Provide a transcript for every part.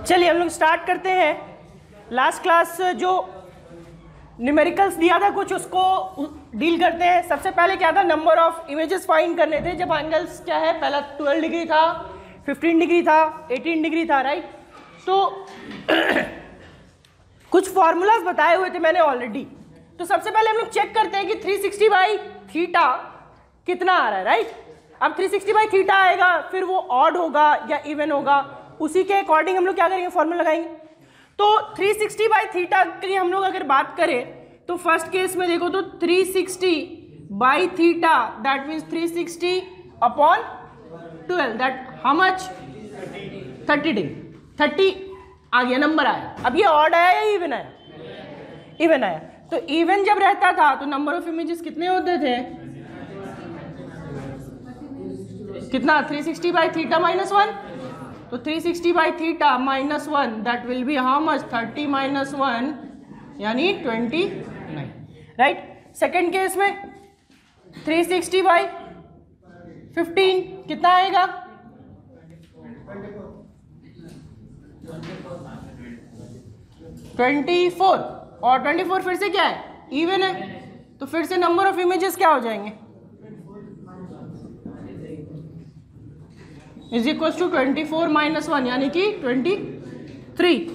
चलिए हम लोग स्टार्ट करते हैं। लास्ट क्लास जो न्यूमेरिकल्स दिया था कुछ उसको डील करते हैं। सबसे पहले क्या था, नंबर ऑफ इमेजेस फाइंड करने थे जब एंगल्स क्या है, पहला 12 डिग्री था, 15 डिग्री था, 18 डिग्री था, राइट। तो कुछ फॉर्मूलाज बताए हुए थे मैंने ऑलरेडी। तो सबसे पहले हम लोग चेक करते हैं कि 360 बाई थीटा कितना आ रहा है, राइट। अब 360 बाई थीटा आएगा, फिर वो ऑड होगा या इवन होगा, उसी के अकॉर्डिंग हम लोग क्या करेंगे, फॉर्मूला लगाएंगे। तो 360 बाई थीटा की हम लोग अगर बात करें तो फर्स्ट केस में देखो तो 360 by theta that means 360 upon 12 that how much 30 degree. 30 आ गया, नंबर आया। अब ये ऑड आया या इवन आया? इवन आया। तो इवन जब रहता था तो नंबर ऑफ इमेजेस कितने होते थे, कितना, 360 बाई थीटा माइनस 1। तो 360 by theta minus 1 that will be how much 30 minus 1 यानी 29, राइट। सेकेंड केस में 360 बाई 15 कितना आएगा, 24। और 24 फिर से क्या है, इवन है। तो फिर से नंबर ऑफ इमेजेस क्या हो जाएंगे, इज इक्वल टू 24 माइनस 1 यानी कि 23।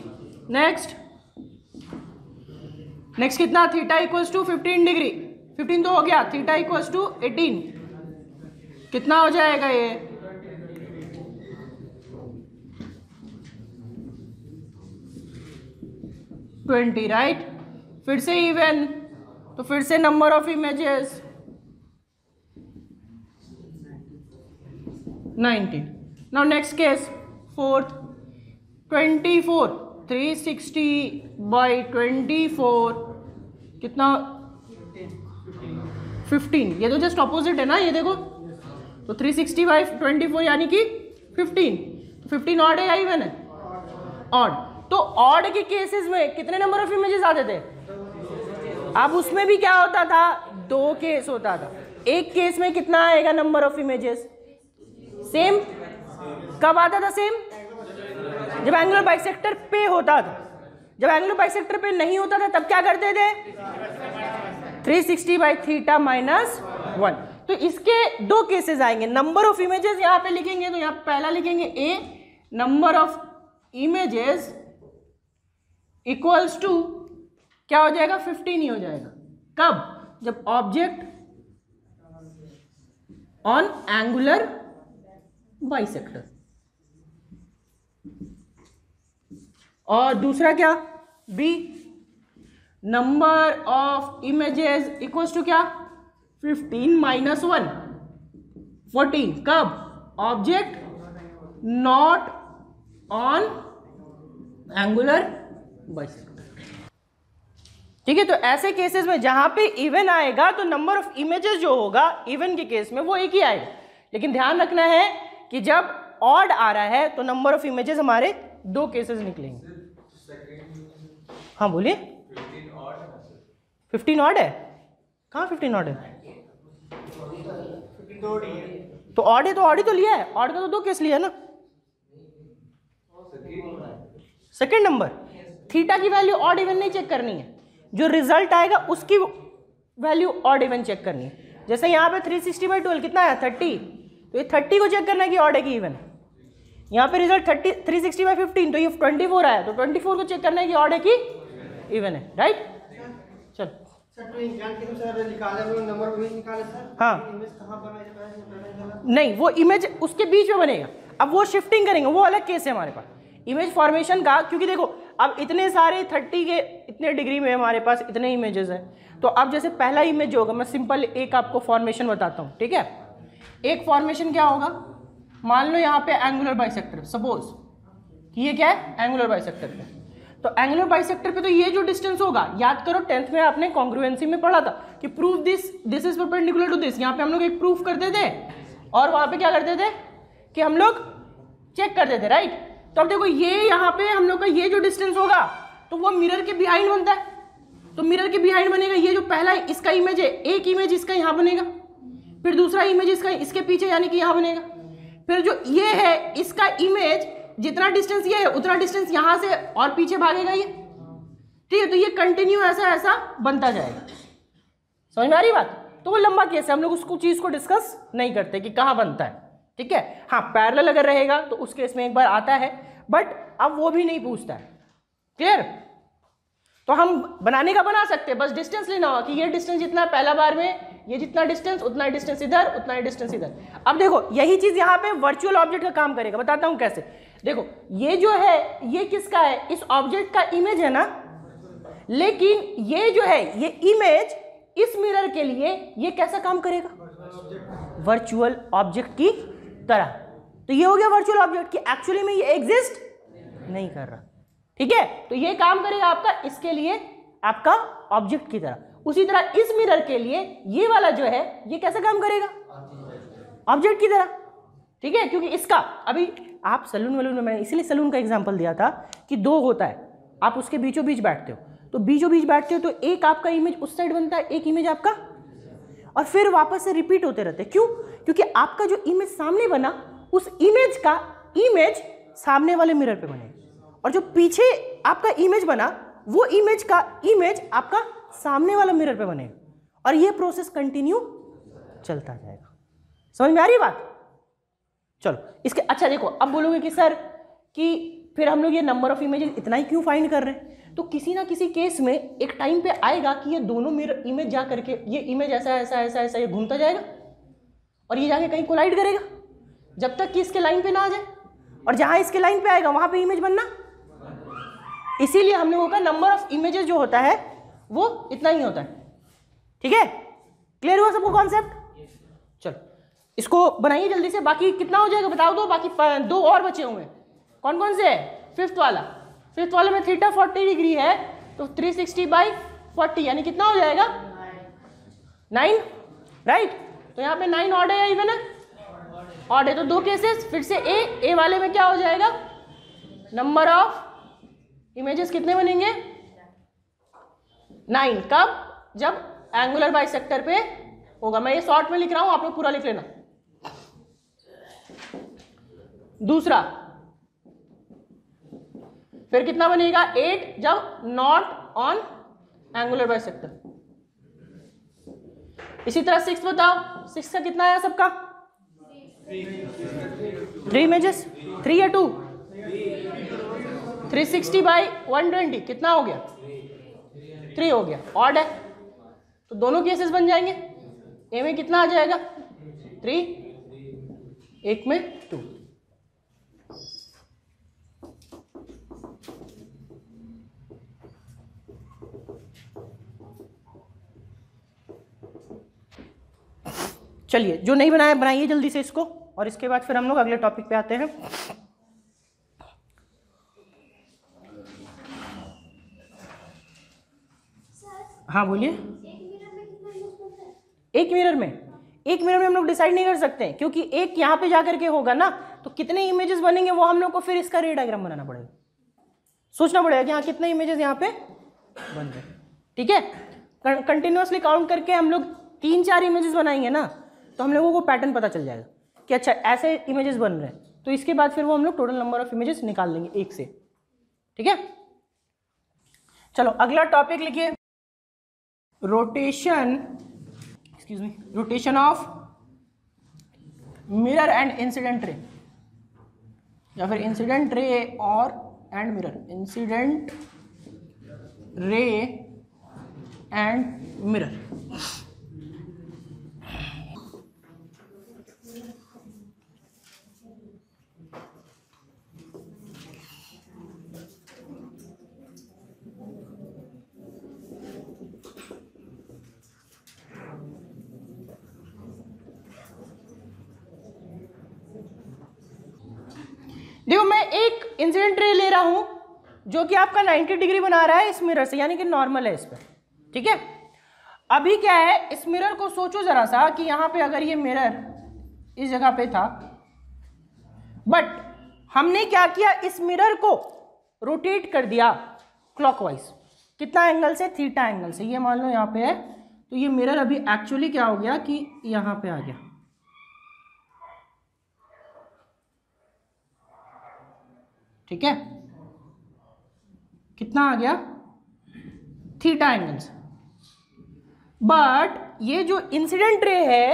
नेक्स्ट कितना, थीटा इक्वल्स टू 15 डिग्री, 15 तो हो गया, थीटा इक्वल्स टू 18 कितना हो जाएगा ये, ट्वेंटी, राइट। फिर से इवन, तो फिर से number of images 19। Now next case, fourth 24, 360 by 24 कितना, 15। ये तो जस्ट ऑपोजिट है ना, ये देखो। तो 360 बाई 24 यानी कि 15। 15 ऑड है या इवन है, ऑड। तो ऑड के केसेस में कितने नंबर ऑफ इमेजेस आते थे, अब उसमें भी क्या होता था, दो केस होता था। एक केस में कितना आएगा नंबर ऑफ इमेजेस, सेम। कब आता था सेम, जब एंगुलर बाइसेक्टर पे होता था। जब एंगुलर बाइसेक्टर पे नहीं होता था तब क्या करते थे, 360 बाई थीटा माइनस 1। तो इसके दो केसेस आएंगे। नंबर ऑफ इमेजेस यहां पे लिखेंगे तो यहां पहला लिखेंगे A, number of images equals to क्या हो जाएगा, 15 ही हो जाएगा। कब, जब ऑब्जेक्ट ऑन एंगुलर बाइसेक्टर। और दूसरा क्या, B, number of images equals to क्या, 15 माइनस 1 14। कब, object not on angular bisector. ठीक है। तो ऐसे केसेस में जहां पे इवन आएगा तो नंबर ऑफ इमेजेस जो होगा इवन के केस में वो एक ही आएगा। लेकिन ध्यान रखना है कि जब ऑड आ रहा है तो नंबर ऑफ इमेजेस हमारे दो केसेस निकलेंगे। हाँ बोलिए, 15 ऑड है, कहाँ 15 ऑड है, तो ऑड है, तो ऑड ही तो लिया है, ऑड का तो दो केस लिया ना। सेकेंड नंबर, थीटा की वैल्यू ऑड इवन नहीं चेक करनी है, जो रिजल्ट आएगा उसकी वैल्यू ऑड इवन चेक करनी है। जैसे यहाँ पे 360 बाई 12 कितना है, 30। तो ये 30 को चेक करना है कि ऑड है कि इवन है। यहाँ पे रिजल्ट 360 बाई 15, तो ये 24 आया, तो 24 को चेक करना है कि ऑड है कि इवन है, राइट। चलो हाँ, नहीं वो इमेज उसके बीच में बनेगा। अब वो शिफ्टिंग करेंगे, वो अलग केस है हमारे पास इमेज फॉर्मेशन का। क्योंकि देखो अब इतने सारे 30 के इतने डिग्री में हमारे पास इतने इमेजेस हैं। तो अब जैसे पहला इमेज होगा, मैं सिंपल एक आपको फॉर्मेशन बताता हूँ, ठीक है। एक फॉर्मेशन क्या होगा, मान लो यहाँ पे एंगुलर बाइसेक्टर, सपोज कि ये क्या है, एंगुलर बाइसेक्टर पे। तो एंगुलर बाइसेक्टर पे तो ये जो डिस्टेंस होगा, याद करो 10th में आपने कॉन्ग्रुएंसी में पढ़ा था कि prove this is perpendicular to this. यहाँ पे हम लोग एक प्रूफ करते थे और वहां पे क्या करते थे कि हम लोग चेक करते थे, राइट। तो अब देखो ये यहाँ पे हम लोग का ये जो डिस्टेंस होगा तो वो मिरर के बिहाइंड बनता है। तो मिरर के बिहाइंड बनेगा, ये जो पहला इसका इमेज है, एक इमेज इसका यहाँ बनेगा, फिर दूसरा इमेज इसका इसके पीछे यानी कि यहाँ बनेगा, फिर जो ये है इसका इमेज जितना डिस्टेंस ये है उतना डिस्टेंस यहां से और पीछे भागेगा ये, ठीक है। तो ये कंटिन्यू ऐसा ऐसा बनता जाएगा। समझ में आ रही बात? तो वो लंबा केस है, हम लोग उसको चीज को डिस्कस नहीं करते कि कहाँ बनता है, ठीक है। हाँ पैरेलल अगर रहेगा तो उस केस में एक बार आता है, बट अब वो भी नहीं पूछता है। क्लियर? तो हम बनाने का बना सकते हैं, बस डिस्टेंस लेना होगा कि ये डिस्टेंस जितना है पहला बार में, ये जितना डिस्टेंस उतना ही डिस्टेंस इधर, उतना ही डिस्टेंस इधर। अब देखो यही चीज यहाँ पे वर्चुअल ऑब्जेक्ट का काम करेगा, बताता हूं कैसे। देखो ये जो है ये किसका है, इस ऑब्जेक्ट का इमेज है ना, लेकिन ये जो है ये इमेज इस मिरर के लिए ये कैसा काम करेगा, वर्चुअल ऑब्जेक्ट की तरह। तो ये हो गया वर्चुअल ऑब्जेक्ट कि एक्चुअली में ये एग्जिस्ट नहीं कर रहा, ठीक है। तो ये काम करेगा आपका इसके लिए आपका ऑब्जेक्ट की तरह। उसी तरह इस मिरर के लिए ये वाला जो है ये कैसा काम करेगा, ऑब्जेक्ट की तरह, ठीक है। क्योंकि इसका अभी आप सलून वलून में, मैंने इसीलिए सलून का एग्जांपल दिया था कि दो होता है, आप उसके बीचों बीच बैठते हो, तो बीचों बीच बैठते हो तो एक आपका इमेज उस साइड बनता है, एक इमेज आपका, और फिर वापस से रिपीट होते रहते हैं। क्यों? क्योंकि आपका जो इमेज सामने बना उस इमेज का इमेज सामने वाले मिरर पे बनेगा, और जो पीछे आपका इमेज बना वो इमेज का इमेज आपका सामने वाला मिरर पे बनेगा, और ये प्रोसेस कंटिन्यू चलता जाएगा। समझ में आ रही बात? चलो इसके अच्छा देखो, अब बोलोगे कि सर कि फिर हम लोग ये नंबर ऑफ इमेजेस इतना ही क्यों फाइंड कर रहे हैं? तो किसी ना किसी केस में एक टाइम पे आएगा कि ये दोनों मिरर इमेज जा करके ये इमेज ऐसा ऐसा ऐसा ऐसा ये घूमता जाएगा और ये जाके कहीं कोलाइड करेगा, जब तक कि इसके लाइन पे ना आ जाए, और जहां इसके लाइन पे आएगा वहां पे इमेज बनना। इसीलिए हम लोगों का नंबर ऑफ इमेजेस जो होता है वो इतना ही होता है, ठीक है। क्लियर हुआ सबको कॉन्सेप्ट? चलो इसको बनाइए जल्दी से, बाकी कितना हो जाएगा बताओ दो, बाकी दो और बचे हुए कौन कौन से है? फिफ्थ वाले में थीटा 40 डिग्री है तो 360/40 यानी कितना हो जाएगा 9, राइट। तो यहाँ पे 9 ऑड है या इवन है? ऑड है। तो दो केसेस फिर से ए वाले में क्या हो जाएगा, नंबर ऑफ इमेजेस कितने बनेंगे 9। कब? जब एंगुलर बाइसेक्टर पे होगा। मैं ये शॉर्ट में लिख रहा हूं, आप लोग पूरा लिख लेना। दूसरा फिर कितना बनेगा 8 जब नॉट ऑन एंगुलर बाइसेक्टर। इसी तरह 6 बताओ, 6 का कितना आया सबका? 3 इमेजेस, 3 या 2? 360/120 कितना हो गया? 3 हो गया। ऑड है तो दोनों केसेस बन जाएंगे। ए में कितना आ जाएगा 3, एक में 2। चलिए जो नहीं बनाया बनाइए जल्दी से इसको, और इसके बाद फिर हम लोग अगले टॉपिक पे आते हैं। हाँ बोलिए। एक मिरर में हम लोग डिसाइड नहीं कर सकते, क्योंकि एक यहाँ पे जाकर के होगा ना, तो कितने इमेजेस बनेंगे वो हम लोग को फिर इसका रे डायग्राम बनाना पड़ेगा, सोचना पड़ेगा कि हाँ कितने इमेजेस यहाँ पे बन रहे, ठीक है। कंटिन्यूअसली काउंट करके हम लोग 3-4 इमेजेस बनाएंगे ना, तो हम लोगों को पैटर्न पता चल जाएगा कि अच्छा ऐसे इमेजेस बन रहे हैं, तो इसके बाद फिर वो हम लोग टोटल नंबर ऑफ इमेजेस निकाल लेंगे एक से, ठीक है। चलो अगला टॉपिक लिखिए, rotation of mirror and incident ray, या फिर इंसिडेंट रे और and mirror, incident ray and mirror. देखो मैं एक इंसिडेंट रे ले रहा हूं जो कि आपका 90 डिग्री बना रहा है इस मिरर से, यानी कि नॉर्मल है इस पर, ठीक है। अभी क्या है, इस मिरर को सोचो जरा सा कि यहां पे अगर ये मिरर इस जगह पे था, बट हमने क्या किया, इस मिरर को रोटेट कर दिया क्लॉकवाइज। कितना एंगल से? थीटा एंगल से। ये मान लो यहाँ पे है, तो ये मिरर अभी एक्चुअली क्या हो गया कि यहाँ पे आ गया, ठीक है, कितना आ गया, थीटा एंगल से। बट ये जो इंसिडेंट रे है,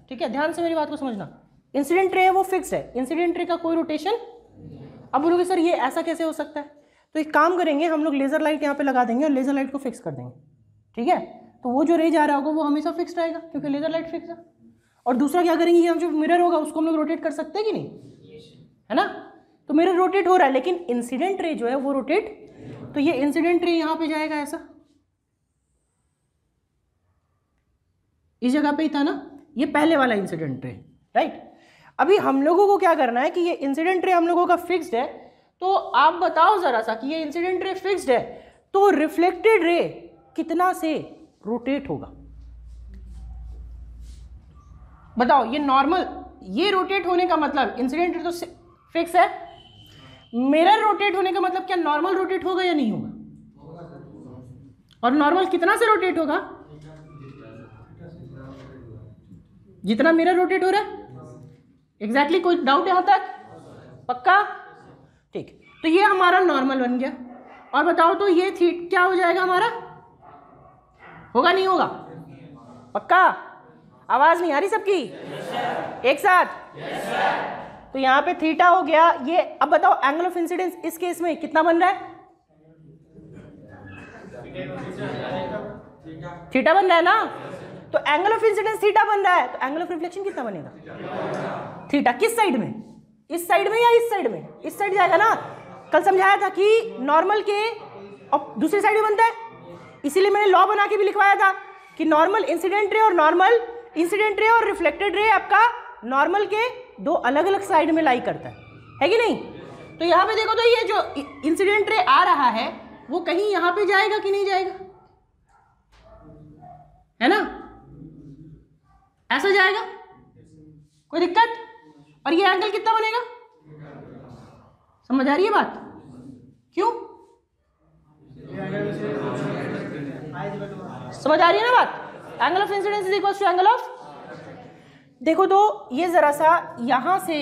ठीक है, ध्यान से मेरी बात को समझना, इंसिडेंट रे है वो फिक्स है, इंसिडेंट रे का कोई रोटेशन। अब बोलोगे सर ये ऐसा कैसे हो सकता है, तो एक काम करेंगे हम लोग, लेजर लाइट यहाँ पे लगा देंगे और लेजर लाइट को फिक्स कर देंगे, ठीक है, तो वो जो रे जा रहा होगा वो हमेशा फिक्स रहेगा क्योंकि लेजर लाइट फिक्स है। और दूसरा क्या करेंगे, हम जो मिरर होगा उसको हम लोग रोटेट कर सकते हैं कि नहीं, है ना, तो मिरर रोटेट हो रहा है, लेकिन इंसिडेंट रे जो है वो रोटेट, तो ये इंसिडेंट रे यहाँ पे जाएगा ऐसा, इस जगह पे ही था ना, ये पहले वाला इंसिडेंट रे, राइट। अभी हम लोगों को क्या करना है कि ये इंसिडेंट रे हम लोगों का फिक्स्ड है, तो आप बताओ जरा सा कि ये इंसिडेंट रे फिक्स्ड है, तो रिफ्लेक्टेड रे कितना से रोटेट होगा, बताओ। ये नॉर्मल, ये रोटेट होने का मतलब, इंसिडेंट रे तो फिक्स है, मिरर रोटेट होने का मतलब क्या नॉर्मल रोटेट होगा या नहीं होगा, और नॉर्मल कितना से रोटेट होगा, जितना मिरर रोटेट हो रहा है, एग्जैक्टली कोई डाउट यहां तक, पक्का, ठीक। तो ये हमारा नॉर्मल बन गया, और बताओ तो ये थीटा क्या हो जाएगा हमारा, होगा नहीं होगा, पक्का, आवाज नहीं आ रही सबकी, एक साथ, तो यहाँ पे थीटा हो गया ये। अब बताओ एंगल ऑफ इंसिडेंस इस केस में कितना बन रहा है, थीटा बन रहा है ना, तो एंगल ऑफ इंसिडेंस थीटा बन रहा है, तो एंगल ऑफ रिफ्लेक्शन कितना बनेगा, थीटा। किस साइड में, इस साइड में या इस साइड में, इस साइड जाएगा ना, कल समझाया था कि नॉर्मल के और दूसरी साइड में बनता है, इसीलिए मैंने लॉ बना के भी लिखवाया था कि नॉर्मल इंसिडेंट रे और नॉर्मल इंसिडेंट रे और रिफ्लेक्टेड रे आपका नॉर्मल के दो अलग अलग साइड में लाई करता है कि नहीं। तो यहाँ पे देखो, तो ये जो इंसिडेंट रे आ रहा है वो कहीं यहाँ पे जाएगा कि नहीं जाएगा, है ना, ऐसा जाएगा, कोई दिक्कत। और ये एंगल कितना बनेगा, समझ आ रही है बात, क्यों समझ आ रही है ना बात, angle of incidence is equal to angle of, देखो तो ये जरा सा यहां से,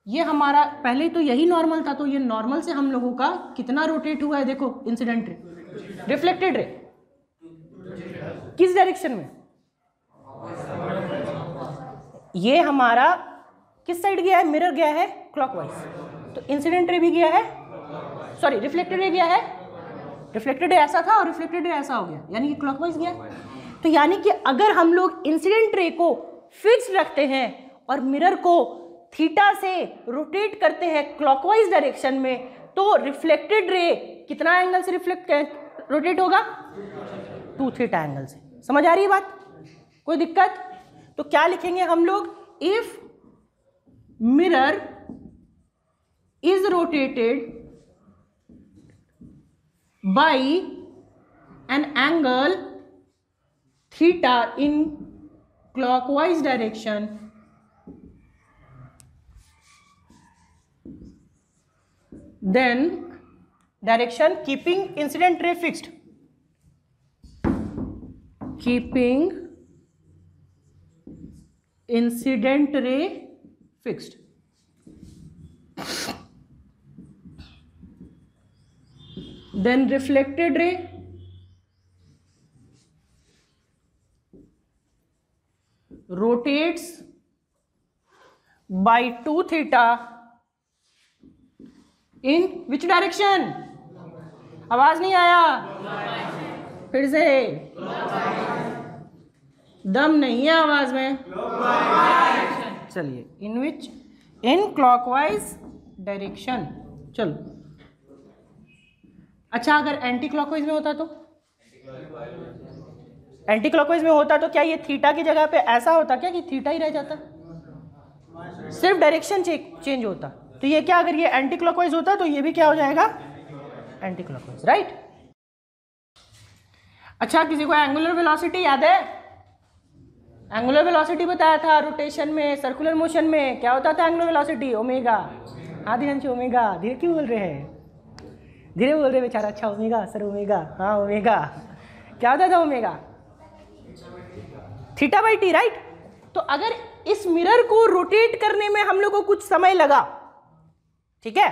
ये हमारा पहले तो यही नॉर्मल था, तो ये नॉर्मल से हम लोगों का कितना रोटेट हुआ है, देखो इंसिडेंट रे, रिफ्लेक्टेड रे किस डायरेक्शन में, ये हमारा किस साइड गया है, मिरर गया है क्लॉकवाइज, तो इंसिडेंट रे भी गया है, सॉरी रिफ्लेक्टेड रे गया है, रिफ्लेक्टेड रे ऐसा था और रिफ्लेक्टेड रे ऐसा हो गया, यानी कि क्लॉकवाइज गया। तो यानी कि अगर हम लोग इंसिडेंट रे को फिक्स रखते हैं और मिरर को थीटा से रोटेट करते हैं क्लॉकवाइज डायरेक्शन में, तो रिफ्लेक्टेड रे कितना एंगल से रोटेट होगा, 2 थीटा एंगल से। समझ आ रही है बात, कोई दिक्कत। तो क्या लिखेंगे हम लोग, if mirror is rotated by an angle theta in clockwise direction, then direction keeping incident ray fixed, keeping incident ray fixed, then reflected ray rotates by 2 theta in which direction, आवाज नहीं आया, फिर से, दम नहीं है आवाज में, चलिए, इन विच, इन क्लॉकवाइज डायरेक्शन। चलो अच्छा, अगर एंटी क्लॉकवाइज में होता तो, एंटी क्लॉकवाइज में होता तो क्या ये थीटा की जगह पे ऐसा होता क्या कि थीटा ही रह जाता, सिर्फ डायरेक्शन चेंज होता। तो ये क्या, अगर ये एंटी क्लॉकवाइज होता तो ये भी क्या हो जाएगा, एंटी क्लॉकवाइज, राइट। अच्छा, किसी को एंगुलर वेलोसिटी याद है, एंगुलर वेलोसिटी बताया था, रोटेशन में, सर्कुलर मोशन में क्या होता था एंगुलर वेलोसिटी, ओमेगा। हाँ धीरज, ओमेगा, धीरे क्यों बोल रहे हैं, धीरे बोल रहे बेचारा, अच्छा ओमेगा सर, ओमेगा, हाँ ओमेगा, क्या होता था omega, theta by T, right. तो अगर इस मिरर को रोटेट करने में हम लोग को कुछ समय लगा, ठीक है,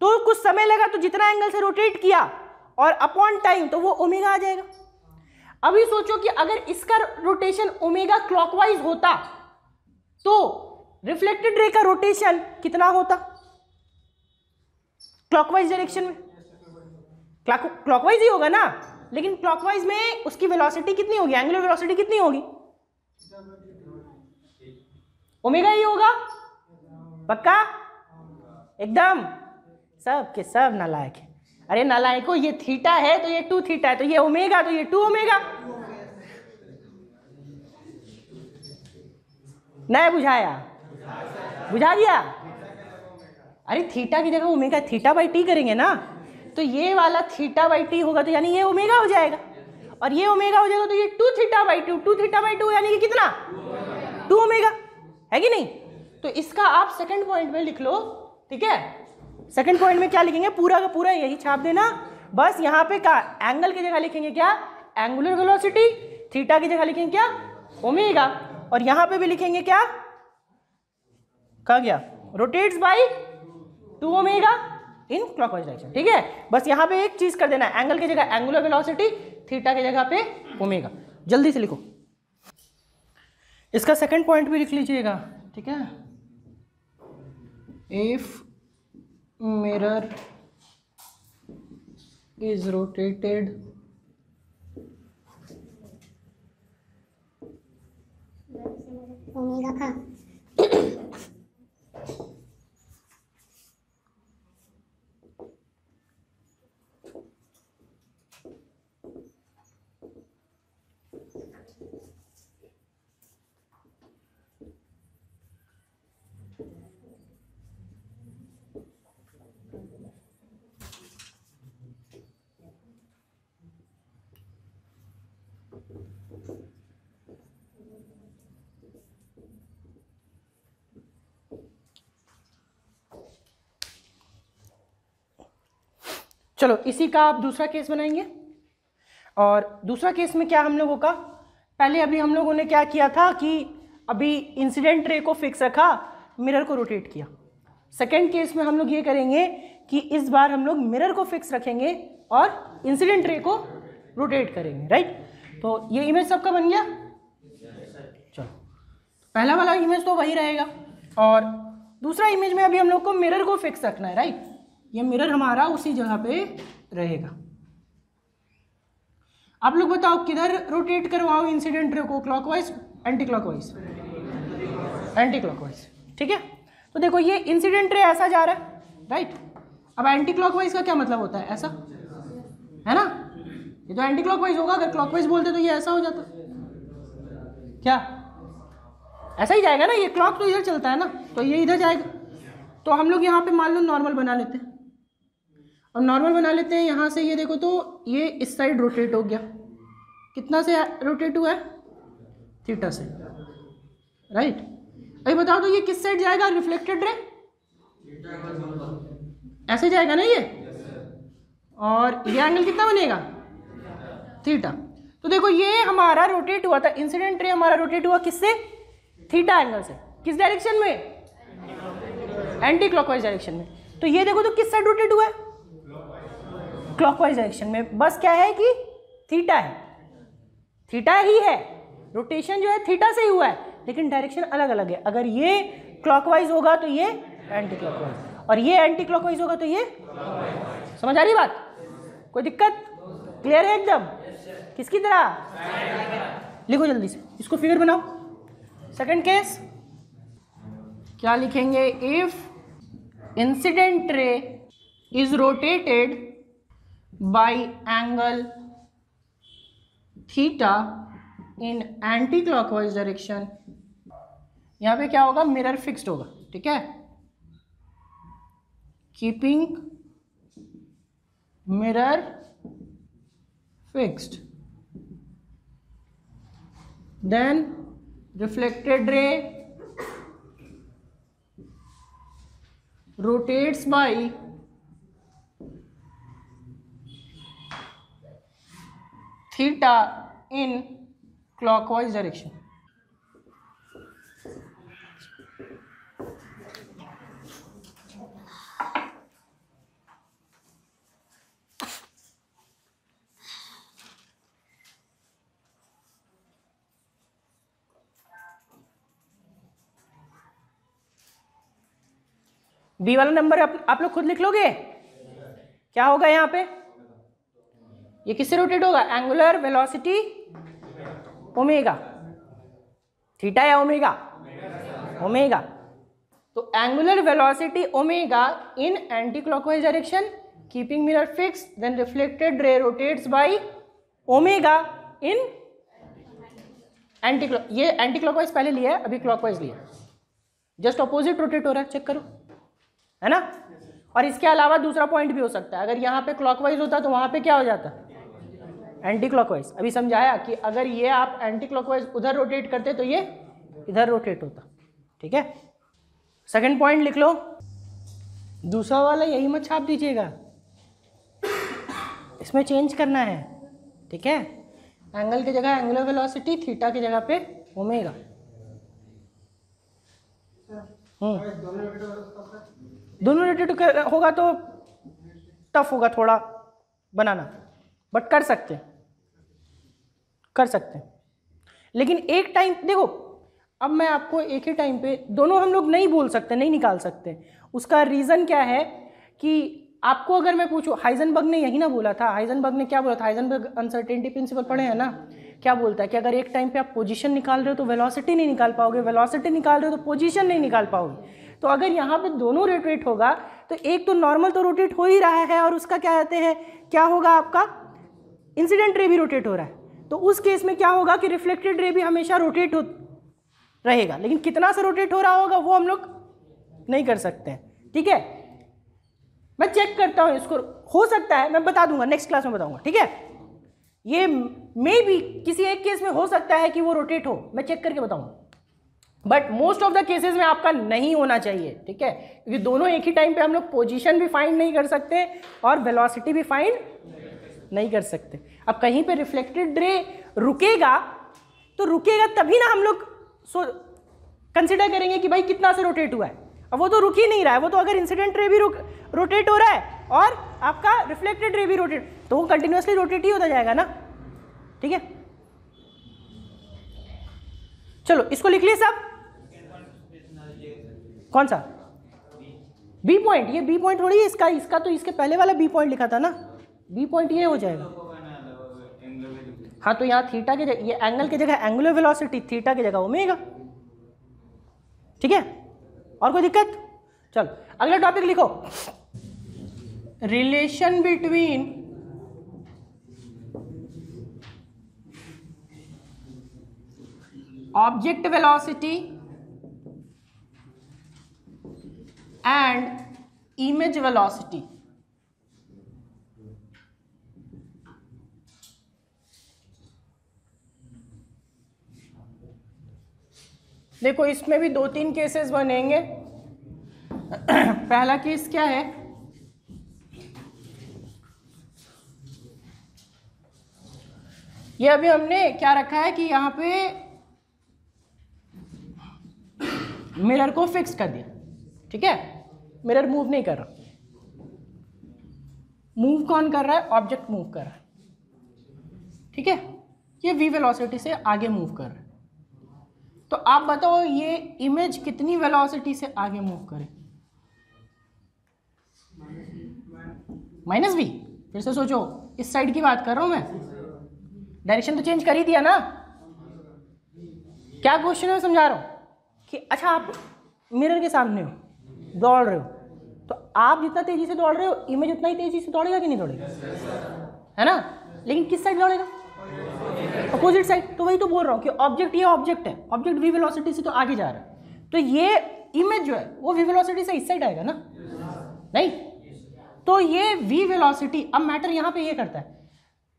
तो कुछ समय लगा तो जितना एंगल से रोटेट किया और अपॉन टाइम तो वो ओमेगा आ जाएगा। अभी सोचो कि अगर इसका रोटेशन ओमेगा क्लॉकवाइज होता तो रिफ्लेक्टेड रे का रोटेशन कितना होता क्लॉकवाइज डायरेक्शन में? क्लॉकवाइज ही होगा ना, लेकिन क्लॉकवाइज में उसकी वेलोसिटी कितनी होगी, एंगुलर वेलोसिटी कितनी होगी? ओमेगा ही होगा। पक्का? एकदम। सब के सब नालायक है। अरे नालायको, ये थीटा है तो ये 2 थीटा है, तो ये ओमेगा तो ये 2 ओमेगा। नहीं बुझाया? बुझा गया? अरे थीटा की जगह ओमेगा थीटा बाई टी करेंगे ना, तो ये वाला थीटा बाई टी होगा तो यानी ये ओमेगा हो जाएगा, और ये ओमेगा हो जाएगा तो ये 2 थीटा बाई 2, 2 थीटा बाई 2 यानी कि कितना? 2 ओमेगा, है कि नहीं? तो इसका आप सेकंड पॉइंट में लिख लो, ठीक है? सेकंड पॉइंट में क्या लिखेंगे? पूरा का पूरा यही छाप देना, बस यहाँ पे का एंगल की जगह लिखेंगे क्या? Angular velocity. थीटा की जगह लिखेंगे क्या? ओमेगा। और यहाँ पे भी लिखेंगे क्या? कहा गया? Rotates by 2 omega in clockwise direction, ठीक है? बस यहाँ पे एक चीज कर देना, एंगल की जगह एंगुलर वेलोसिटी, थीटा की जगह पे ओमेगा। जल्दी से लिखो। इसका सेकंड पॉइंट भी लिख लीजिएगा, ठीक है? If mirror is rotated omega का चलो इसी का आप दूसरा केस बनाएंगे। और दूसरा केस में क्या हम लोगों का, पहले अभी हम लोगों ने क्या किया था कि अभी इंसिडेंट रे को फिक्स रखा, मिरर को रोटेट किया। सेकेंड केस में हम लोग ये करेंगे कि इस बार हम लोग मिरर को फिक्स रखेंगे और इंसिडेंट रे को रोटेट करेंगे, राइट? तो ये इमेज सबका बन गया। चलो पहला वाला इमेज तो वही रहेगा, और दूसरा इमेज में अभी हम लोग को मिरर को फिक्स रखना है, राइट? ये मिरर हमारा उसी जगह पे रहेगा। आप लोग बताओ किधर रोटेट करवाओ इंसिडेंट रे को, clockwise anti clockwise? Anti clockwise, ठीक है? तो देखो ये इंसिडेंट रे ऐसा जा रहा है, राइट? अब एंटी क्लॉकवाइज का क्या मतलब होता है? ऐसा, है ना? ये तो एंटी क्लॉकवाइज होगा, अगर क्लॉकवाइज बोलते तो ये ऐसा हो जाता। क्या ऐसा ही जाएगा ना? ये क्लॉक तो इधर चलता है ना, तो ये इधर जाएगा। तो हम लोग यहाँ पे मान लो नॉर्मल बना लेते हैं, और नॉर्मल बना लेते हैं यहाँ से। ये देखो तो ये इस साइड रोटेट हो गया, कितना से रोटेट हुआ है? थीटा से, राइट? अभी बताओ तो ये किस साइड जाएगा? रिफ्लेक्टेड रे ऐसे जाएगा ना ये, और ये एंगल कितना बनेगा? थीटा। तो देखो ये हमारा रोटेट हुआ था, इंसिडेंट रे हमारा रोटेट हुआ किससे? थीटा एंगल से। किस डायरेक्शन में? एंटी क्लॉकवाइज डायरेक्शन में। तो ये देखो तो किस साइड रोटेट हुआ है? क्लॉकवाइज डायरेक्शन में। बस क्या है कि थीटा है, थीटा ही है, रोटेशन जो है थीटा से ही हुआ है, लेकिन डायरेक्शन अलग अलग है। अगर ये क्लॉकवाइज होगा तो ये एंटी क्लॉकवाइज, और ये एंटी क्लॉकवाइज होगा तो ये। समझ आ रही बात? कोई दिक्कत? क्लियर है एकदम? किसकी तरह? लिखो जल्दी से, इसको फिगर बनाओ। सेकंड केस क्या लिखेंगे? If incident ray is rotated by angle theta in anti clockwise direction, यहां पे क्या होगा? मिरर फिक्स्ड होगा, ठीक है? Keeping mirror fixed, then reflected ray rotates by theta in clockwise direction. B वाला नंबर आप लोग खुद लिख लोगे। क्या होगा यहाँ पे, ये किससे रोटेट होगा, एंगुलर वेलोसिटी ओमेगा, थीटा या ओमेगा, ओमेगा। तो angular velocity omega in anti clockwise direction, keeping mirror fix, then reflected ray rotates by omega in anti clock, ये एंटी क्लॉकवाइज पहले लिया है, अभी क्लॉकवाइज लिया, जस्ट ऑपोजिट रोटेट हो रहा है, चेक करो, है ना। और इसके अलावा दूसरा पॉइंट भी हो सकता है, अगर यहाँ पे क्लॉकवाइज होता तो वहां पे क्या हो जाता, एंटी क्लॉकवाइज। अभी समझाया कि अगर ये आप एंटी क्लॉकवाइज उधर रोटेट करते तो ये इधर रोटेट होता, ठीक है। सेकंड पॉइंट लिख लो, दूसरा वाला यही मत छाप दीजिएगा, इसमें चेंज करना है, ठीक है। एंगल की जगह एंगुलर वेलोसिटी, थीटा की जगह पे ओमेगा। दोनों रोटेट होगा तो टफ होगा थोड़ा बनाना, बट कर सकते हैं। लेकिन एक टाइम देखो, अब मैं आपको एक ही टाइम पे दोनों हम लोग नहीं बोल सकते, नहीं निकाल सकते। उसका रीज़न क्या है कि आपको अगर मैं पूछूं, हाइजेनबर्ग ने यही ना बोला था, हाइजेनबर्ग ने क्या बोला था, हाइजेनबर्ग अनसर्टेनिटी प्रिंसिपल पढ़े हैं ना, क्या बोलता है कि अगर एक टाइम पे आप पोजीशन निकाल रहे हो तो वेलोसिटी नहीं निकाल पाओगे, वेलोसिटी निकाल रहे हो तो पोजीशन नहीं निकाल पाओगे। तो अगर यहाँ पे दोनों रोटेट होगा तो एक तो नॉर्मल तो रोटेट हो ही रहा है, और उसका क्या कहते हैं, क्या होगा आपका इंसिडेंट रे भी रोटेट हो रहा है, तो उस केस में क्या होगा कि रिफ्लेक्टेड रे भी हमेशा रोटेट रहेगा, लेकिन कितना से रोटेट हो रहा होगा वो हम लोग नहीं कर सकते हैं, ठीक है। मैं चेक करता हूं इसको, हो सकता है, मैं बता दूंगा नेक्स्ट क्लास में बताऊंगा, ठीक है। ये मे भी किसी एक केस में हो सकता है कि वो रोटेट हो, मैं चेक करके बताऊंगा, but most of the cases में आपका नहीं होना चाहिए, ठीक है, क्योंकि दोनों एक ही टाइम पे हम लोग पोजीशन भी फाइंड नहीं कर सकते और वेलोसिटी भी फाइंड नहीं कर सकते। अब कहीं पे रिफ्लेक्टेड रे रुकेगा तो रुकेगा तभी ना हम लोग कंसिडर करेंगे कि भाई कितना से रोटेट हुआ है। अब वो तो रुक ही नहीं रहा है, वो तो अगर इंसिडेंट रे भी रोटेट हो रहा है और आपका रिफ्लेक्टेड रे भी रोटेट, तो वो कंटिन्यूअसली रोटेट ही होता जाएगा ना, ठीक है। चलो इसको लिख लिए सब, कौन सा बी पॉइंट, ये बी पॉइंट थोड़ी है इसका तो इसके पहले वाला बी पॉइंट लिखा था ना, बी पॉइंट ये हो जाएगा। हाँ तो यहाँ थीटा के जगह, ये एंगल की जगह एंगुलर वेलोसिटी, थीटा की जगह ओमेगा, ठीक है। और कोई दिक्कत, चलो अगला टॉपिक लिखो, relation between object velocity and image velocity. देखो इसमें भी 2-3 केसेस बनेंगे। पहला केस क्या है, ये अभी हमने क्या रखा है कि यहां पे मिरर को फिक्स कर दिया, ठीक है, मिरर मूव नहीं कर रहा, मूव कौन कर रहा है, ऑब्जेक्ट मूव कर रहा है, ठीक है, ये v वेलोसिटी से आगे मूव कर रहा है। तो आप बताओ ये इमेज कितनी वेलोसिटी से आगे मूव करे, -v। फिर से सोचो, इस साइड की बात कर रहा हूं मैं, डायरेक्शन तो चेंज कर ही दिया ना। क्या क्वेश्चन है, मैं समझा रहा हूं कि अच्छा आप मिरर के सामने हो, दौड़ रहे हो, तो आप जितना तेजी से दौड़ रहे हो इमेज उतना ही तेजी से दौड़ेगा कि नहीं दौड़ेगा, है ना, लेकिन किस साइड दौड़ेगा, अपोजिट साइड। तो वही तो बोल रहा हूँ कि ऑब्जेक्ट, ये ऑब्जेक्ट है, ऑब्जेक्ट v वेलोसिटी से तो आगे जा रहा है, तो ये इमेज जो है वो v वेलोसिटी से इस साइड आएगा ना, नहीं, तो ये v वेलोसिटी, अब मैटर यहाँ पे ये करता है,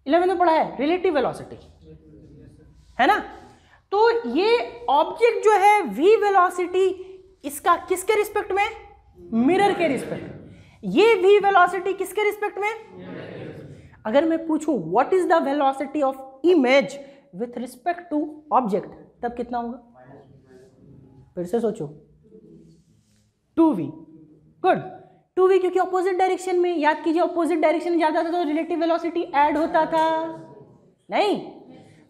11 में पढ़ा है रिलेटिव वेलोसिटी, है ना। तो ये ऑब्जेक्ट जो है v वेलोसिटी, इसका किसके रिस्पेक्ट में, मिरर के रिस्पेक्ट, ये v वेलोसिटी किसके रिस्पेक्ट में। अगर मैं पूछूं what is the velocity of image with respect to object, तब कितना होगा, फिर से सोचो, 2v, गुड, 2v, क्योंकि ऑपोजिट डायरेक्शन में, याद कीजिए ऑपोजिट डायरेक्शन में जाता था तो रिलेटिव वेलोसिटी ऐड होता था, नहीं।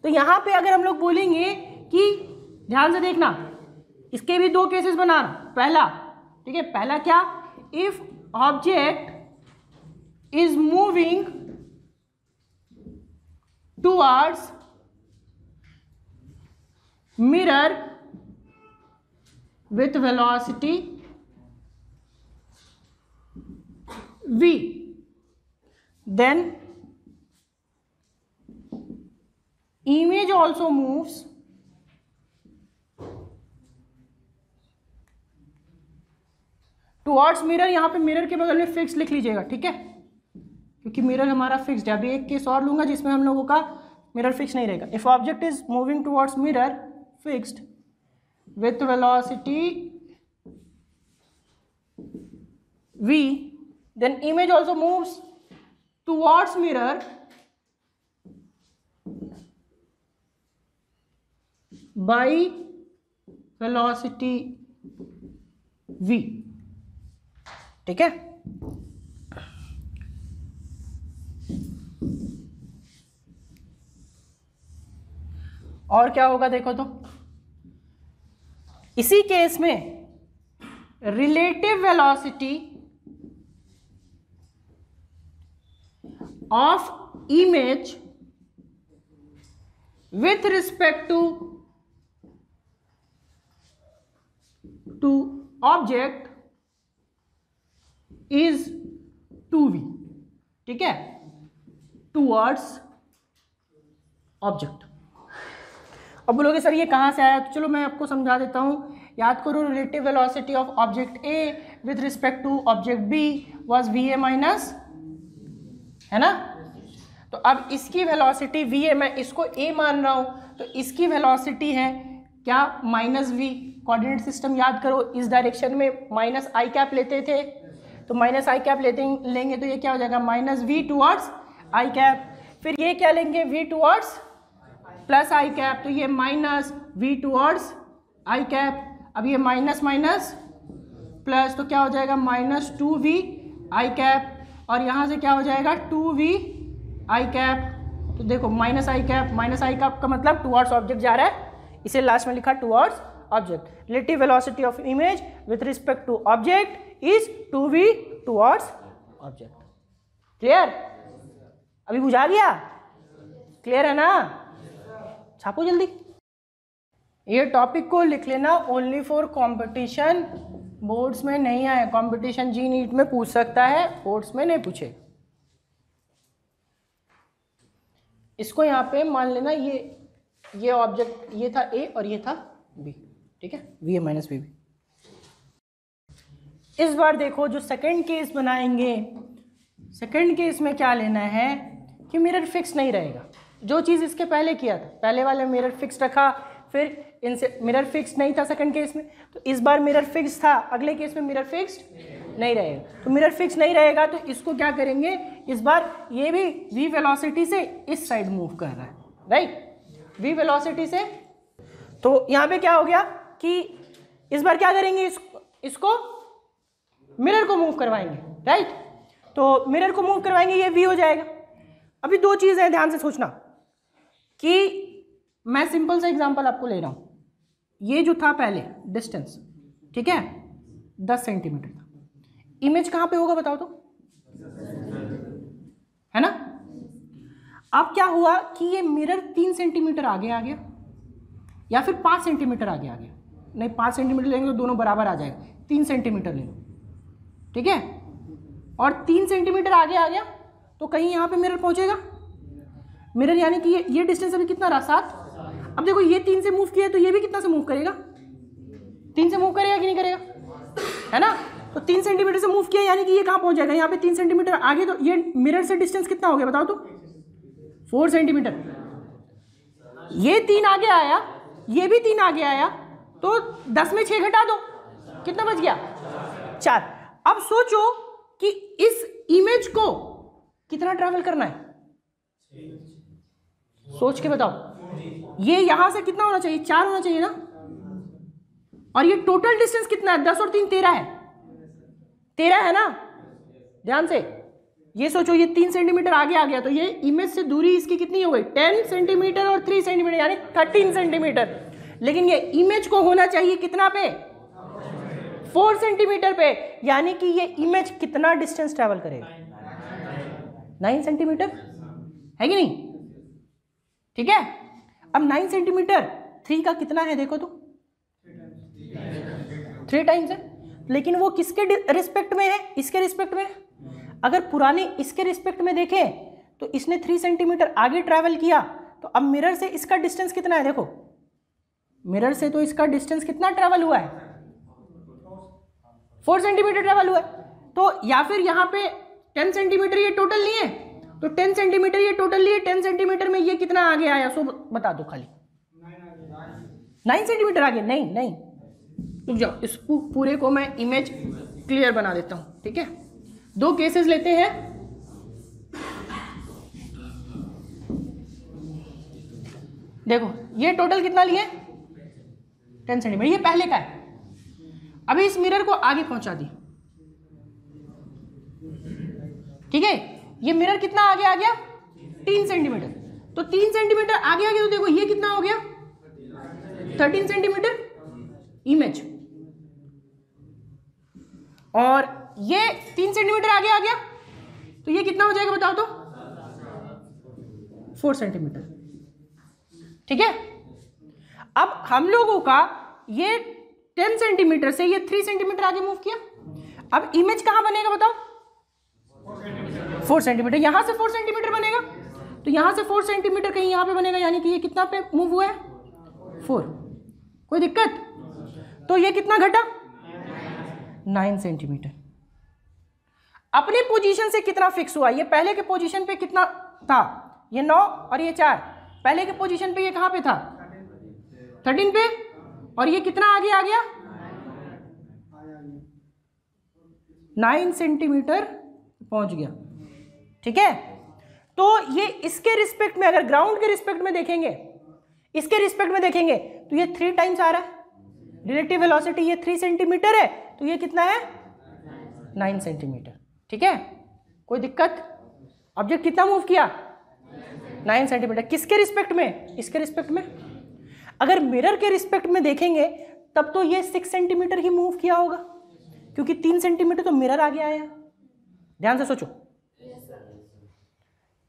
तो यहां पे अगर हम लोग बोलेंगे कि ध्यान से देखना, इसके भी 2 केसेस बना रहा, पहला, ठीक है, पहला क्या, if object is moving towards mirror with velocity v, then image also moves towards mirror. यहां पे मिरर के बगल में फिक्स लिख लीजिएगा, ठीक है, क्योंकि मिरर हमारा फिक्स्ड है। अभी एक केस और लूंगा जिसमें हम लोगों का मिरर फिक्स नहीं रहेगा। If object is moving towards mirror fixed with velocity v, then image also moves towards mirror by velocity v, ठीक है। और क्या होगा देखो तो, इसी केस में relative velocity of image with respect to object is 2v, ठीक है, टूवर्ड्स ऑब्जेक्ट। अब बोलोगे सर ये कहाँ से आया, तो चलो मैं आपको समझा देता हूँ। याद करो, relative velocity of object A with respect to object B was va minus, है ना। तो अब इसकी वेलोसिटी va, मैं इसको a मान रहा हूँ, तो इसकी वेलोसिटी है क्या, माइनस v। कोऑर्डिनेट सिस्टम याद करो, इस डायरेक्शन में माइनस आई कैप लेते थे, तो माइनस आई कैप लेंगे तो ये क्या हो जाएगा, minus v towards I cap. फिर ये क्या लेंगे, v टूवर्ड्स प्लस आई कैप, तो ये minus v towards I cap. अब ये माइनस माइनस प्लस, तो क्या हो जाएगा, माइनस 2v आई कैप, और यहाँ से क्या हो जाएगा 2v आई कैप। तो देखो माइनस आई कैप का मतलब टूवर्ड्स ऑब्जेक्ट जा रहा है, इसे लास्ट में लिखा towards object. Relative velocity of image with respect to object is 2v towards object. Clear, अभी बुझा गया, क्लियर है ना। छापो जल्दी, ये टॉपिक को लिख लेना, ओनली फॉर कंपटीशन। बोर्ड्स में नहीं आए, कंपटीशन जी नीट में पूछ सकता है, बोर्ड्स में नहीं पूछे। इसको यहाँ पे मान लेना, ये ऑब्जेक्ट ये था ए और ये था बी, ठीक है, V A minus V B. इस बार देखो जो सेकंड केस बनाएंगे, सेकंड केस में क्या लेना है कि मिरर फिक्स नहीं रहेगा। जो चीज़ इसके पहले किया था, पहले वाले मिरर फिक्स रखा, फिर इनसे मिरर फिक्स नहीं था सेकंड केस में, तो इस बार मिरर फिक्स था, अगले केस में मिरर फिक्स्ड नहीं रहेगा। तो मिरर फिक्स नहीं रहेगा तो इसको क्या करेंगे, इस बार ये भी v वेलोसिटी से इस साइड मूव कर रहा है, राइट, v वेलोसिटी से। तो यहाँ पे क्या हो गया कि इस बार क्या करेंगे, इसको मिरर को मूव करवाएंगे, राइट। तो मिरर को मूव करवाएंगे, ये v हो जाएगा। अभी दो चीज़ है, ध्यान से सोचना कि मैं सिंपल सा एग्जांपल आपको ले रहा हूँ। ये जो था पहले डिस्टेंस, ठीक है, 10 सेंटीमीटर था। इमेज कहाँ पे होगा बताओ तो, है ना। अब क्या हुआ कि ये मिरर 3 सेंटीमीटर आगे आ गया या फिर 5 सेंटीमीटर आगे आ गया। नहीं, 5 सेंटीमीटर लेंगे तो दोनों बराबर आ जाएगा, 3 सेंटीमीटर ले लो, ठीक है। और 3 सेंटीमीटर आगे आ गया तो कहीं यहाँ पे मिरर पहुँचेगा। मिरर यानी कि ये डिस्टेंस अभी कितना रहा, 7। अब देखो ये 3 से मूव किया तो ये भी कितना से मूव करेगा, 3 से मूव करेगा कि नहीं करेगा, है ना। तो 3 सेंटीमीटर से मूव किया यानी कि ये कहाँ पहुँच जाएगा, यहाँ पे 3 सेंटीमीटर आगे। तो ये मिरर से डिस्टेंस कितना हो गया बताओ तो, 4 सेंटीमीटर। ये 3 आगे आया, ये भी 3 आगे आया, तो 10 में 6 घटा दो, कितना बच गया, 4। अब सोचो कि इस इमेज को कितना ट्रैवल करना है, सोच के बताओ। ये यहां से कितना होना चाहिए, 4 होना चाहिए ना। और ये टोटल डिस्टेंस कितना है, 10 और 3 13 है, 13 है ना। ध्यान से ये सोचो, ये 3 सेंटीमीटर आगे आ गया तो ये इमेज से दूरी इसकी कितनी हो गई, 10 सेंटीमीटर और 3 सेंटीमीटर यानी 13 सेंटीमीटर। लेकिन ये इमेज को होना चाहिए कितना पे, 4 सेंटीमीटर पे, यानी कि ये इमेज कितना डिस्टेंस ट्रेवल करेगा? 9 सेंटीमीटर, है कि नहीं? ठीक है, अब 9 सेंटीमीटर 3 का कितना है देखो तो, 3 टाइम्स है, लेकिन वो किसके रिस्पेक्ट में है? इसके रिस्पेक्ट में। अगर पुराने इसके रिस्पेक्ट में देखें तो इसने 3 सेंटीमीटर आगे ट्रैवल किया, तो अब मिरर से इसका डिस्टेंस कितना है देखो, मिरर से तो इसका डिस्टेंस कितना ट्रैवल हुआ है? 4 सेंटीमीटर ट्रैवल हुआ है। तो या फिर यहाँ पे 10 सेंटीमीटर ये टोटल नहीं है, तो 10 सेंटीमीटर ये टोटल नहीं है, 10 सेंटीमीटर में ये कितना आगे आया सो बता दो खाली। 9 सेंटीमीटर आगे? नहीं नहीं, रुक जाओ, इस पूरे को मैं इमेज क्लियर बना देता हूँ। ठीक है, 2 केसेस लेते हैं। देखो ये टोटल कितना लिए? 10 सेंटीमीटर, ये पहले का है। अभी इस मिरर को आगे पहुंचा दी, ठीक है, ये मिरर कितना आगे आ गया? 3 सेंटीमीटर। तो 3 सेंटीमीटर आगे आ गया, तो देखो ये कितना हो गया? 13 सेंटीमीटर इमेज, और ये 3 सेंटीमीटर आगे आ गया, तो ये कितना हो जाएगा बताओ तो? 4 सेंटीमीटर। ठीक है, अब हम लोगों का ये 10 सेंटीमीटर से ये 3 सेंटीमीटर आगे मूव किया, अब इमेज कहां बनेगा बताओ? 4 सेंटीमीटर। यहां से 4 सेंटीमीटर बनेगा, तो यहां से 4 सेंटीमीटर कहीं यहां पे बनेगा, यानी कि ये कितना पे मूव हुआ है? 4। कोई दिक्कत? तो ये कितना घटा? 9 सेंटीमीटर। अपने पोजीशन से कितना फिक्स हुआ? ये पहले के पोजीशन पे कितना था? ये 9 और ये 4। पहले के पोजीशन पे ये कहां पे था? 13 पे, और ये कितना आगे आ गया? 9 सेंटीमीटर पहुंच गया। ठीक है, तो ये इसके रिस्पेक्ट में, अगर ग्राउंड के रिस्पेक्ट में देखेंगे, इसके रिस्पेक्ट में देखेंगे, तो ये 3 टाइम्स आ रहा है रिलेटिव वेलोसिटी। ये 3 सेंटीमीटर है, तो ये कितना है? 9 सेंटीमीटर। ठीक है, कोई दिक्कत? ऑब्जेक्ट कितना मूव किया? 9 सेंटीमीटर। किसके रिस्पेक्ट में? इसके रिस्पेक्ट में। अगर मिरर के रिस्पेक्ट में देखेंगे तब तो ये 6 सेंटीमीटर ही मूव किया होगा, क्योंकि 3 सेंटीमीटर तो मिरर आगे आया। ध्यान से सोचो,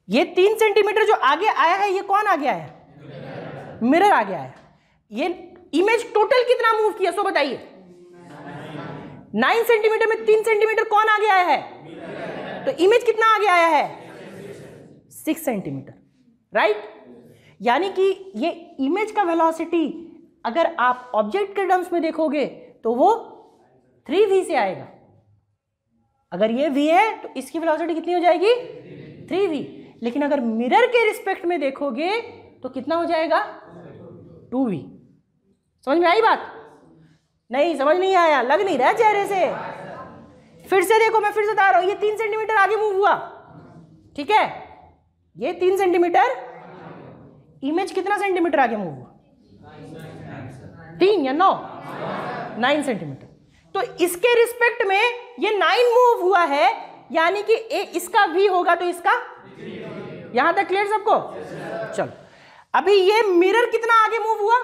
ये 3 सेंटीमीटर जो आगे आया है, ये कौन आगे आया है? मिरर आगे आया। ये इमेज टोटल कितना मूव किया सो बताइए? 9 सेंटीमीटर में 3 सेंटीमीटर कौन आगे आया है? तो इमेज कितना आगे आया है? 6 सेंटीमीटर, राइट? यानी कि ये इमेज का वेलोसिटी अगर आप ऑब्जेक्ट के टर्म्स में देखोगे तो वो 3v से आएगा। अगर ये v है तो इसकी वेलोसिटी कितनी हो जाएगी? 3v। लेकिन अगर मिरर के रिस्पेक्ट में देखोगे तो कितना हो जाएगा? 2v। समझ में आई बात? नहीं समझ नहीं आया, लग नहीं रहा चेहरे से। फिर से देखो, मैं फिर से बता रहा हूं, ये 3 सेंटीमीटर आगे मूव हुआ। ठीक है, ये 3 सेंटीमीटर, इमेज कितना सेंटीमीटर आगे मूव हुआ? 3 या 9? 9 सेंटीमीटर। तो इसके रिस्पेक्ट में ये 9 मूव हुआ है, यानी कि इसका v होगा तो इसका, यहां तक क्लियर सबको? चलो, अभी ये मिरर कितना आगे मूव हुआ?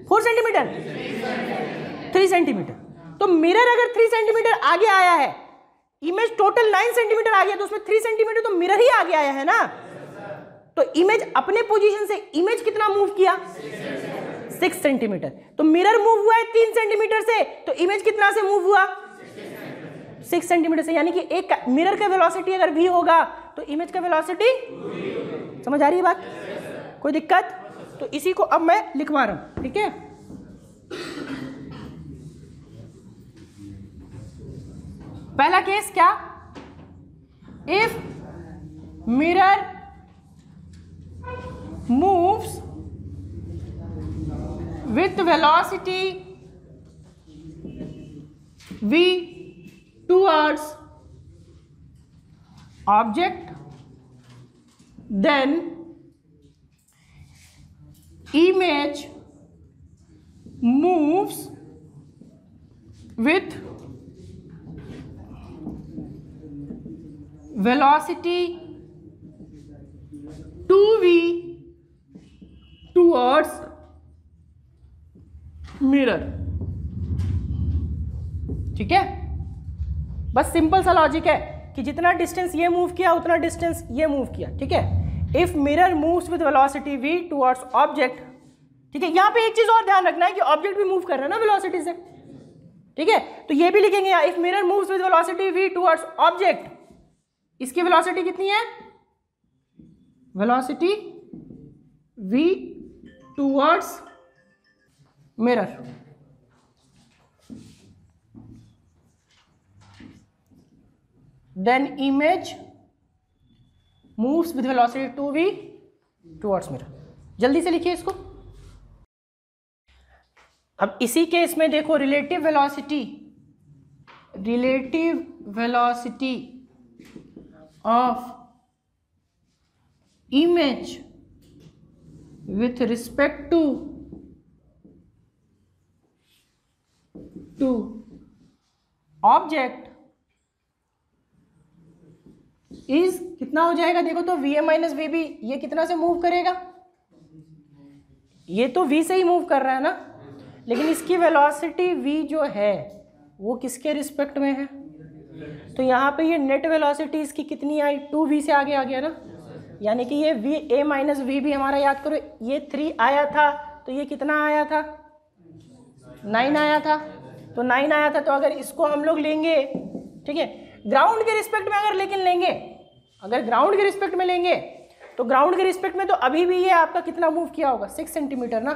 4 सेंटीमीटर, 3 सेंटीमीटर। तो मिरर अगर 3 सेंटीमीटर आगे आया है, इमेज टोटल 9 सेंटीमीटर आ गया, तो उसमें 3 सेंटीमीटर तो मिरर ही आगे आया है ना। तो इमेज अपने पोजीशन से इमेज कितना मूव किया? 6 सेंटीमीटर। तो मिरर मूव हुआ है 3 सेंटीमीटर से, तो इमेज कितना से मूव हुआ? 6 सेंटीमीटर से। यानी कि एक मिरर का वेलोसिटी अगर v होगा तो इमेज का वेलोसिटी, समझ आ रही है बात? कोई दिक्कत? तो इसी को अब मैं लिखवा रहा हूं। ठीक है, पहला केस क्या? If mirror moves with velocity v towards object, then image moves with velocity 2v towards mirror। ठीक है, बस सिंपल सा लॉजिक है कि जितना डिस्टेंस ये मूव किया उतना डिस्टेंस ये मूव किया। ठीक है, if mirror moves with velocity v towards object, ठीक है, यहाँ पे एक चीज और ध्यान रखना है कि ऑब्जेक्ट भी मूव कर रहा है ना वेलोसिटी से। ठीक है, तो ये भी लिखेंगे यहाँ, if mirror moves with velocity v towards object, इसकी वेलोसिटी कितनी है, velocity v towards mirror, then image moves with velocity 2v towards mirror। जल्दी से लिखिए इसको। अब इसी केस में देखो relative velocity of image with respect to object is कितना हो जाएगा, देखो तो va माइनस वी बी, ये कितना से मूव करेगा, ये तो v से ही मूव कर रहा है ना, लेकिन इसकी वेलोसिटी v जो है वो किसके रिस्पेक्ट में है, तो यहाँ पे ये नेट वेलोसिटी इसकी कितनी आई, 2v से आगे आ गया ना, यानी कि ये v a minus V B हमारा याद करो ये 3 आया था, तो ये कितना आया था, 9 आया था, तो 9 आया था, तो अगर इसको हम लोग लेंगे, ठीक है, ग्राउंड के रिस्पेक्ट में अगर लेकिन लेंगे, अगर ग्राउंड के रिस्पेक्ट में लेंगे तो ग्राउंड के रिस्पेक्ट में तो अभी भी ये आपका कितना मूव किया होगा, 6 सेंटीमीटर ना,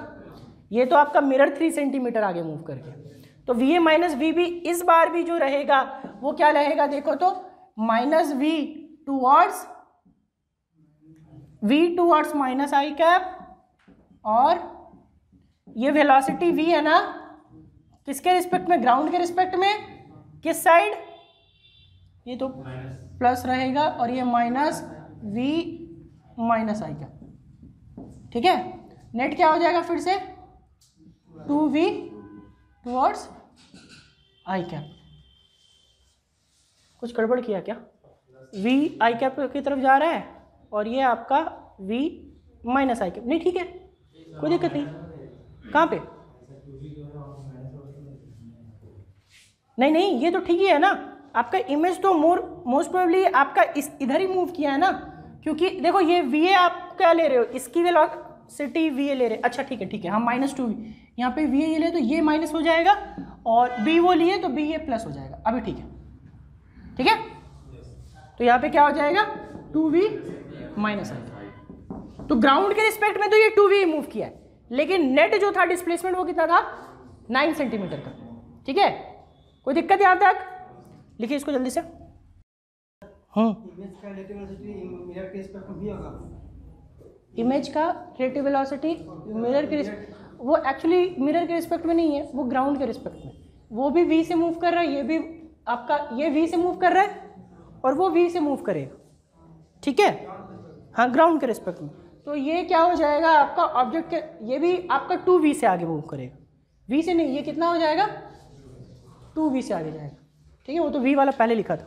ये तो आपका मिरर 3 सेंटीमीटर आगे मूव करके, तो V A minus V B इस बार भी जो रहेगा वो क्या रहेगा, देखो तो minus V towards minus I cap, और ये वेलोसिटी v है ना, किसके रिस्पेक्ट में, ग्राउंड के रिस्पेक्ट में, किस साइड, ये तो प्लस रहेगा, और ये minus v minus I cap. ठीक है, नेट क्या हो जाएगा फिर से, 2v टुवर्ड्स आई कैप। कुछ गड़बड़ किया क्या, v आई कैप की तरफ जा रहा है और ये आपका v माइनस आई कैप, नहीं ठीक है, कोई दिक्कत नहीं, कहाँ पे, नहीं ये तो ठीक ही है ना, आपका इमेज तो मोस्ट प्रोबेबली आपका इस इधर ही मूव किया है ना, क्योंकि देखो ये वी ए आप क्या ले रहे हो, इसकी वेलोसिटी वी ए ले रहे, अच्छा ठीक है, हम माइनस 2v, यहाँ पे वी ए ये ले तो ये माइनस हो जाएगा, और बी वो लिए तो बी ए प्लस हो जाएगा, अभी ठीक है, तो यहाँ पे क्या हो जाएगा, 2v माइनस आई, तो ग्राउंड के रिस्पेक्ट में तो ये 2v मूव किया है, लेकिन नेट जो था डिस्प्लेसमेंट वो कितना था, 9 सेंटीमीटर का। ठीक है, कोई दिक्कत यहाँ तक, लिखिए इसको जल्दी से। इमेज का रिलेटिव वेलोसिटी मिरर के रिस्पेक्ट, वो एक्चुअली मिरर के रिस्पेक्ट में नहीं है, वो ग्राउंड के रिस्पेक्ट में, वो भी v से मूव कर रहा है, ये भी आपका ये v से मूव कर रहा है और वो v से मूव करेगा। ठीक है, हाँ ग्राउंड के रिस्पेक्ट में, तो ये क्या हो जाएगा आपका ऑब्जेक्ट के, ये भी आपका 2v से आगे मूव करेगा, v से नहीं, ये कितना हो जाएगा, 2v से आगे जाएगा। ठीक है, वो तो v वाला पहले लिखा था,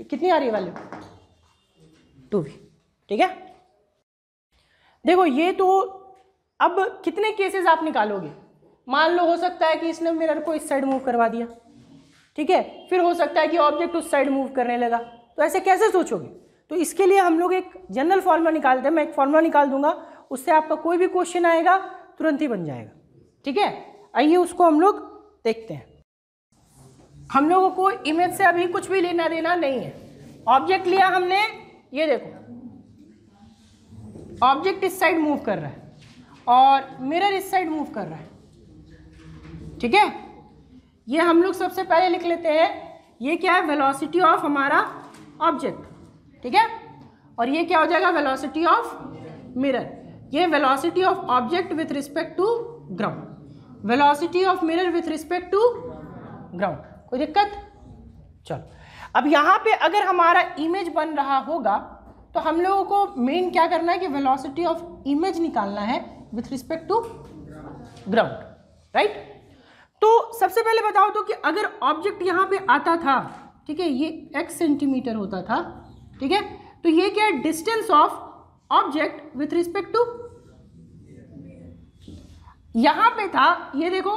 कितनी आ रही है वैल्यू, 2v। ठीक है, देखो ये तो अब कितने केसेस आप निकालोगे, मान लो हो सकता है कि इसने मिरर को इस साइड मूव करवा दिया, ठीक है, फिर हो सकता है कि ऑब्जेक्ट उस साइड मूव करने लगा, तो ऐसे कैसे सोचोगे, तो इसके लिए हम लोग एक जनरल फार्मूला निकालते हैं, मैं एक फार्मूला निकाल दूंगा, उससे आपका कोई भी क्वेश्चन आएगा तुरंत ही बन जाएगा। ठीक है, आइए उसको हम लोग देखते हैं। हम लोगों को इमेज से अभी कुछ भी लेना देना नहीं है, ऑब्जेक्ट लिया हमने, ये देखो ऑब्जेक्ट इस साइड मूव कर रहा है और मिरर इस साइड मूव कर रहा है। ठीक है, ये हम लोग सबसे पहले लिख लेते हैं, ये क्या है, वेलोसिटी ऑफ हमारा ऑब्जेक्ट। ठीक है, और ये क्या हो जाएगा, वेलोसिटी ऑफ मिरर, ये velocity of object with respect to ground, velocity of mirror with respect to ground. कोई दिक्कत, चलो अब यहाँ पे अगर हमारा इमेज बन रहा होगा तो हम लोगों को मेन क्या करना है कि वेलोसिटी ऑफ इमेज निकालना है with respect to ground, right. तो सबसे पहले बताओ तो कि अगर ऑब्जेक्ट यहाँ पे आता था, ठीक है, ये x सेंटीमीटर होता था, ठीक है, तो ये क्या है, distance of object with respect to, यहाँ पे था, ये देखो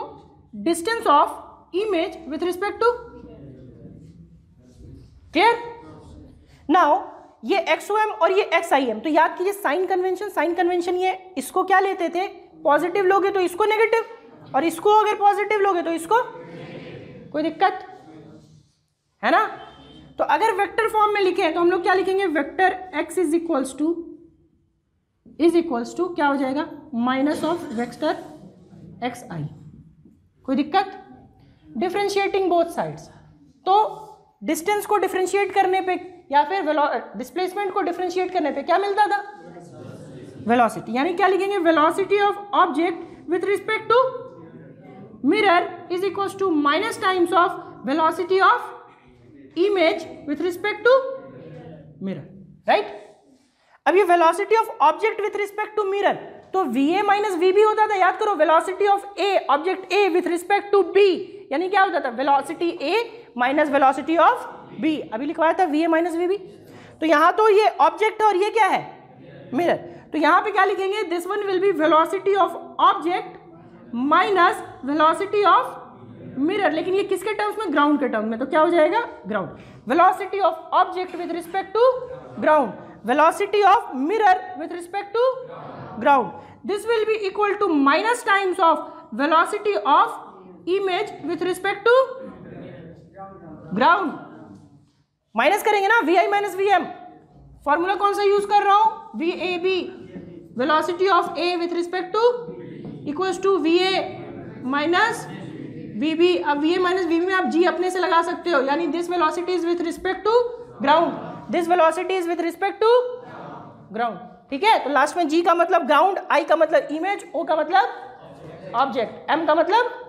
distance of image with respect to, clear? Now ये XOM और ये XIM, तो याद कीजिए साइन कन्वेंशन, ये इसको क्या लेते थे, पॉजिटिव लोगे तो इसको नेगेटिव, और इसको अगर पॉजिटिव लोगे तो इसको, कोई दिक्कत है ना? तो अगर वेक्टर फॉर्म में लिखे तो हम लोग क्या लिखेंगे, vector x is equals to क्या हो जाएगा, माइनस ऑफ वेक्टर xi, कोई दिक्कत? डिफरेंशिएटिंग बोथ साइड्स, तो डिस्टेंस को डिफरेंशिएट करने पे या फिर डिस्प्लेसमेंट को डिफरेंशिएट करने पे क्या मिलता था, वेलोसिटी, यानी क्या लिखेंगे, velocity of object with respect to mirror is equals to minus times of velocity of image with respect to mirror, right? अब ये velocity of object with respect to mirror, तो VA माइनस VB होता था, याद करो, velocity of A, object A with respect to B, यानी क्या होता था, velocity A minus velocity of B, अभी लिखवाया था VA माइनस VB। तो यहां तो ये ऑब्जेक्ट है और ये क्या है, मिरर, तो यहां पे क्या लिखेंगे, this one will be velocity of object minus velocity of mirror, लेकिन ये किसके टर्म्स में, ग्राउंड के टर्म में, तो क्या हो जाएगा, ground, velocity of object with respect to ground, velocity of mirror with respect to ground, this will be equal to minus times of velocity of image with respect to ground, minus करेंगे ना, VI minus VM, formula कौन सा use कर रहा हूं, VAB, velocity of A with respect to equals to VA minus VB, अब VA minus VB में आप G अपने से लगा सकते हो, यानी this velocity is with respect to ground, this velocity is with respect to ground, ठीक है? तो लास्ट में G का मतलब ग्राउंड, I का मतलब इमेज, O का मतलब ऑब्जेक्ट, M का मतलब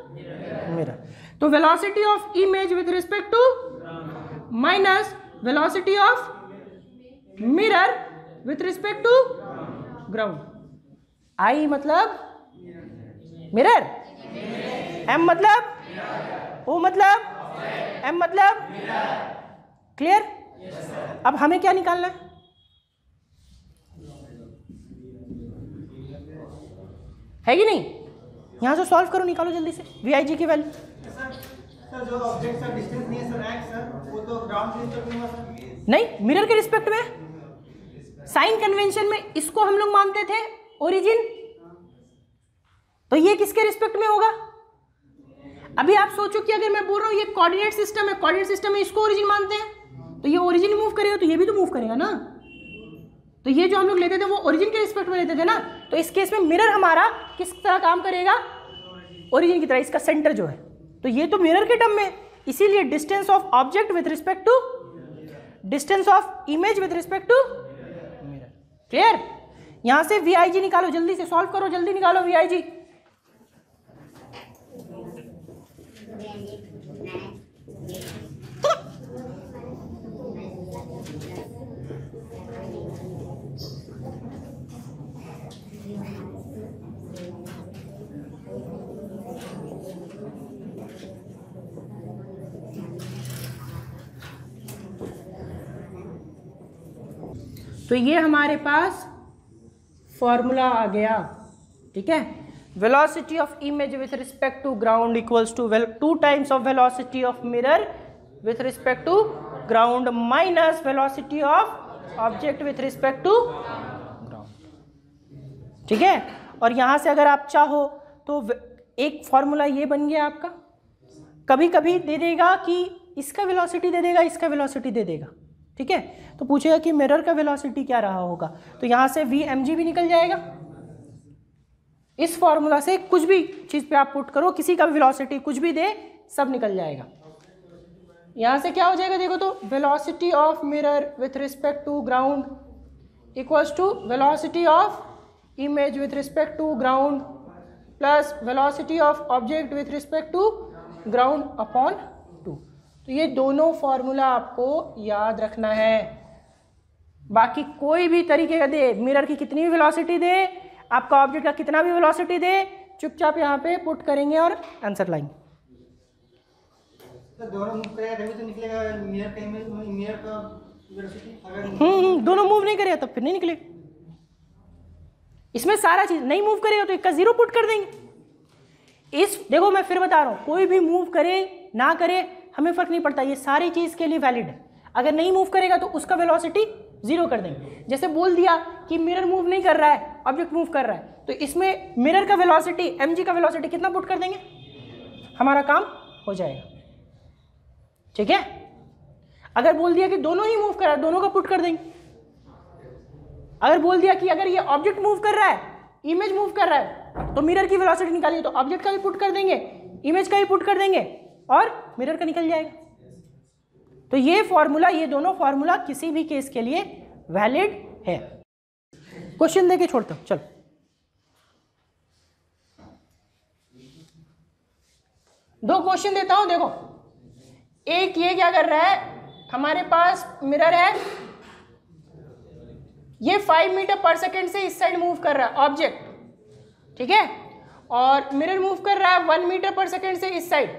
मिरर, तो velocity of image with respect to minus velocity of mirror with respect to ground, I मतलब मिरर, M मतलब O मतलब M मतलब, क्लियर? अब हमें क्या निकालना है, है कि नहीं? यहां से सॉल्व करो, निकालो जल्दी से VIG की वैल्यू। सर जो ऑब्जेक्ट का डिस्टेंस नहीं है सर x सर, वो तो ग्राउंड के रिस्पेक्ट में होगा सर, नहीं, मिरर के रिस्पेक्ट में, साइन कन्वेंशन में इसको हम लोग मानते थे ओरिजिन, तो ये किसके रिस्पेक्ट में होगा? अभी आप सोचो कि अगर मैं बोल रहा हूं ये कोऑर्डिनेट सिस्टम है, कोऑर्डिनेट सिस्टम में इसको ओरिजिन मानते हैं, तो ये ओरिजिन मूव करेगा तो ये भी तो मूव करेगा ना, तो ये जो हम लोग लेते थे वो ओरिजिन के रिस्पेक्ट में लेते थे ना, तो इस केस में मिरर हमारा किस तरह काम करेगा, ओरिजिन की तरह, इसका सेंटर जो है, तो ये तो मिरर के टर्म में, इसीलिए distance of object with respect to distance of image with respect to mirror, clear? यहां से VIG निकालो, जल्दी से सॉल्व करो, जल्दी निकालो VIG। तो ये हमारे पास फॉर्मूला आ गया, ठीक है, velocity of image with respect to ground equals to 2 times of velocity of mirror with respect to ground minus velocity of object with respect to ground, ठीक है? और यहां से अगर आप चाहो तो एक फॉर्मूला ये बन गया आपका, कभी कभी दे देगा कि इसका वेलोसिटी दे देगा, इसका वेलोसिटी दे देगा, ठीक है? तो पूछेगा कि मिरर का वेलोसिटी क्या रहा होगा, तो यहां से VMG भी निकल जाएगा, इस फॉर्मूला से कुछ भी चीज पे आप पुट करो, किसी का वेलोसिटी कुछ भी दे, सब निकल जाएगा। यहां से क्या हो जाएगा, देखो तो, velocity of mirror with respect to ground equals to velocity of image with respect to ground plus velocity of object with respect to ground upon 2। तो ये दोनों फॉर्मूला आपको याद रखना है, बाकी कोई भी तरीके का दे, मिरर की कितनी भी वेलोसिटी दे, आपका ऑब्जेक्ट का कितना भी वेलोसिटी दे, चुपचाप यहाँ पे पुट करेंगे और आंसर लाएंगे। तो दोनों मूव करेगा तभी तो निकलेगा मिरर का इमेज, मिरर का वेलोसिटी, अगर दोनों मूव नहीं करेगा तब फिर नहीं निकलेगा। इसमें सारा चीज नहीं मूव करेगा तो इसका 0 पुट कर देंगे, इस देखो मैं फिर बता रहा हूँ, कोई भी मूव करे ना करे हमें फर्क नहीं पड़ता, ये सारी चीज़ के लिए वैलिड है। अगर नहीं मूव करेगा तो उसका वेलोसिटी 0 कर देंगे। जैसे बोल दिया कि मिरर मूव नहीं कर रहा है, ऑब्जेक्ट मूव कर रहा है, तो इसमें मिरर का वेलोसिटी mg का वेलोसिटी कितना पुट कर देंगे, हमारा काम हो जाएगा। ठीक है। अगर बोल दिया कि दोनों ही मूव कर रहा है, दोनों का पुट कर देंगे। अगर बोल दिया कि अगर ये ऑब्जेक्ट मूव कर रहा है, इमेज मूव कर रहा है, तो मिरर की वेलोसिटी निकालिए, तो ऑब्जेक्ट का भी पुट कर देंगे, इमेज का भी पुट कर देंगे और मिरर का निकल जाएगा। तो ये फॉर्मूला, ये दोनों फॉर्मूला किसी भी केस के लिए वैलिड है। क्वेश्चन देके छोड़ता हूं, चलो। दो क्वेश्चन देता हूं, देखो। एक ये क्या कर रहा है, हमारे पास मिरर है, ये 5 मीटर पर सेकेंड से इस साइड मूव कर रहा है ऑब्जेक्ट, ठीक है, और मिरर मूव कर रहा है 1 मीटर पर सेकेंड से इस साइड।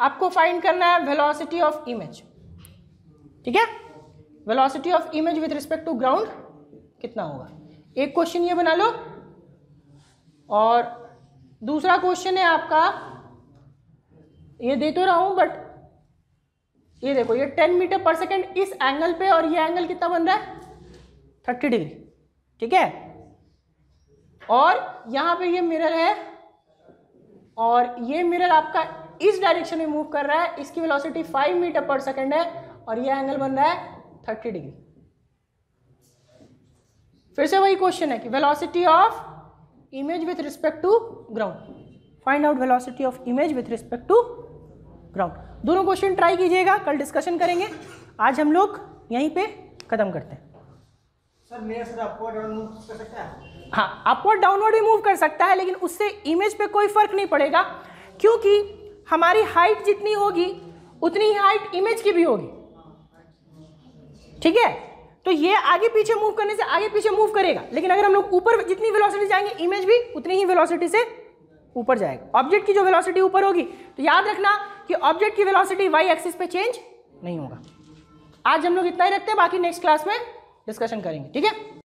आपको फाइंड करना है वेलोसिटी ऑफ इमेज, ठीक है, velocity of image with respect to ground कितना होगा। एक क्वेश्चन ये बना लो, और दूसरा क्वेश्चन है आपका, ये दे तो रहा हूं बट ये देखो, ये 10 मीटर पर सेकेंड इस एंगल पे, और ये एंगल कितना बन रहा है 30 डिग्री, ठीक है, और यहां पे ये मिरर है, और ये मिरर आपका इस डायरेक्शन में मूव कर रहा है, इसकी वेलोसिटी 5 मीटर पर सेकेंड है, और ये एंगल बन रहा है 30 डिग्री। फिर से वही क्वेश्चन है कि velocity of image with respect to ground, find out velocity of image with respect to ground. दोनों क्वेश्चन ट्राई कीजिएगा, कल डिस्कशन करेंगे। आज हम लोग यहीं पे खत्म करते हैं। सर मेरा सर अपवर्ड डाउन मूव कर सकता है? हाँ, अपवर्ड डाउनवर्ड भी मूव कर सकता है, लेकिन उससे इमेज पे कोई फर्क नहीं पड़ेगा, क्योंकि हमारी हाइट जितनी होगी उतनी ही हाइट इमेज की भी होगी, ठीक है। तो ये आगे पीछे मूव करने से आगे पीछे मूव करेगा, लेकिन अगर हम लोग ऊपर जितनी वेलोसिटी जाएंगे, इमेज भी उतनी ही वेलोसिटी से ऊपर जाएगा। ऑब्जेक्ट की जो वेलोसिटी ऊपर होगी, तो याद रखना कि ऑब्जेक्ट की वेलोसिटी वाई एक्सिस पे चेंज नहीं होगा। आज हम लोग इतना ही रखते हैं, बाकी नेक्स्ट क्लास में डिस्कशन करेंगे, ठीक है।